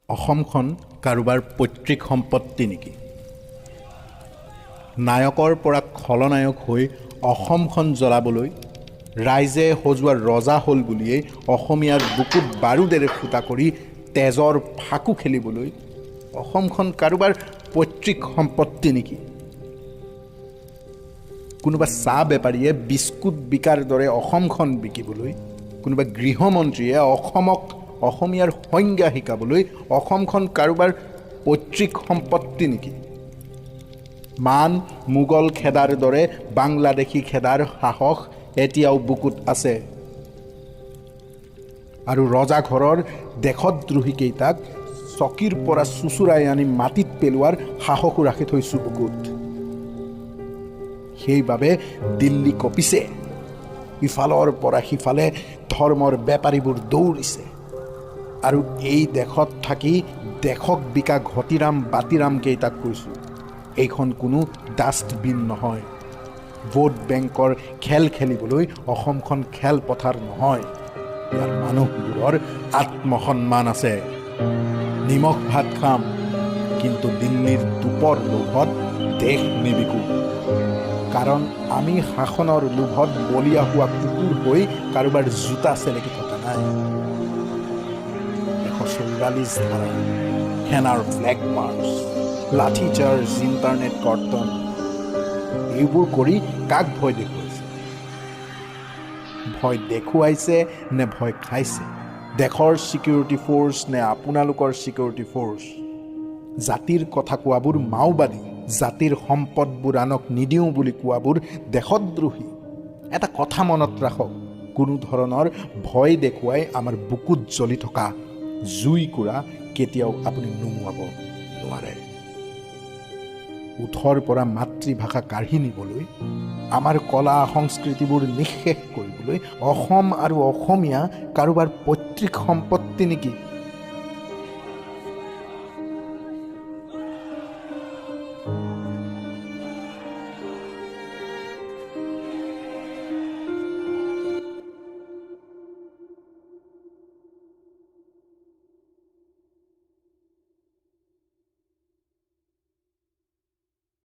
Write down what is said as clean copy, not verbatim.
অসমখন কাৰোবাৰ পৈতৃক সম্পত্তি নেকি? নায়কৰ পৰা খলনায়ক হৈ অসমখন জ্বলাবলৈ ৰাইজে সজোৱা ৰজা হ'ল বুলিয়েই অসমীয়াৰ বুকুত বাৰুদেৰে ফুটা কৰি তেজৰ ফাকু খেলিবলৈ অসমখন কাৰোবাৰ পৈতৃক সম্পত্তি নেকি? কোনোবা চাহ বেপাৰীয়ে বিস্কুট বিকাৰ দৰে অসমখন বিকিবলৈ, কোনোবা গৃহমন্ত্ৰীয়ে অসমক অসমীয়াৰ সংজ্ঞা শিকাবলৈ অসমখন কাৰোবাৰ পৈতৃক সম্পত্তি নেকি? মান মোগল খেদাৰ দৰে বাংলাদেশী খেদাৰ সাহস এতিয়াও বুকুত আছে। আৰু ৰজাঘৰৰ দেশদ্ৰোহীকেইটাক চকীৰ পৰা চুচুৰাই আনি মাটিত পেলোৱাৰ সাহসো ৰাখি থৈছোঁ বুকুত। সেইবাবে দিল্লী কঁপিছে, ইফালৰ পৰা সিফালে ধৰ্মৰ বেপাৰীবোৰ দৌৰিছে। আৰু এই দেশত থাকি দেশক বিকা ঘটিৰাম বাতিৰাম কেইটাক কৈছোঁ, এইখন কোনো ডাষ্টবিন নহয়। ভোট বেংকৰ খেল খেলিবলৈ অসমখন খেলপথাৰ নহয়। ইয়াৰ মানুহবোৰৰ আত্মসন্মান আছে। নিমখ ভাত খাম, কিন্তু দিল্লীৰ টুপৰ লোভত দেশ নিবিকো। কাৰণ আমি শাসনৰ লোভত বলিয়া হোৱা কুকুৰ হৈ কাৰোবাৰ জোতা চেলেকি থকা নাই। 144 ধাৰা, সেনাৰ ফ্লেগ মাৰ্চ, লাঠি চাৰ্জ, ইণ্টাৰনেট কৰ্তন, এইবোৰ কৰি কাক ভয় দেখুৱাইছে? ভয় দেখুৱাইছে নে ভয় খাইছে? দেশৰ ছিকিউৰিটি ফ'ৰ্চ নে আপোনালোকৰ ছিকিউৰিটি ফ'ৰ্চ? জাতিৰ কথা কোৱাবোৰ মাওবাদী, জাতিৰ সম্পদবোৰ আনক নিদিওঁ বুলি কোৱাবোৰ দেশদ্ৰোহী। এটা কথা মনত ৰাখক, কোনো ধৰণৰ ভয় দেখুৱাই আমাৰ বুকুত জ্বলি থকা জুইকুৰা কেতিয়াও আপুনি নুমুৱাব নোৱাৰে। ওঠৰ পৰা মাতৃভাষা কাঢ়ি নিবলৈ, আমাৰ কলা সংস্কৃতিবোৰ নিঃশেষ কৰিবলৈ অসম আৰু অসমীয়া কাৰোবাৰ পৈতৃক সম্পত্তি নেকি?